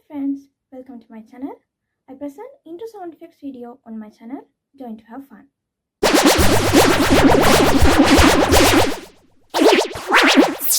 friends, welcome to my channel. I present intro sound effects video on my channel. Join to have fun. Eat planet.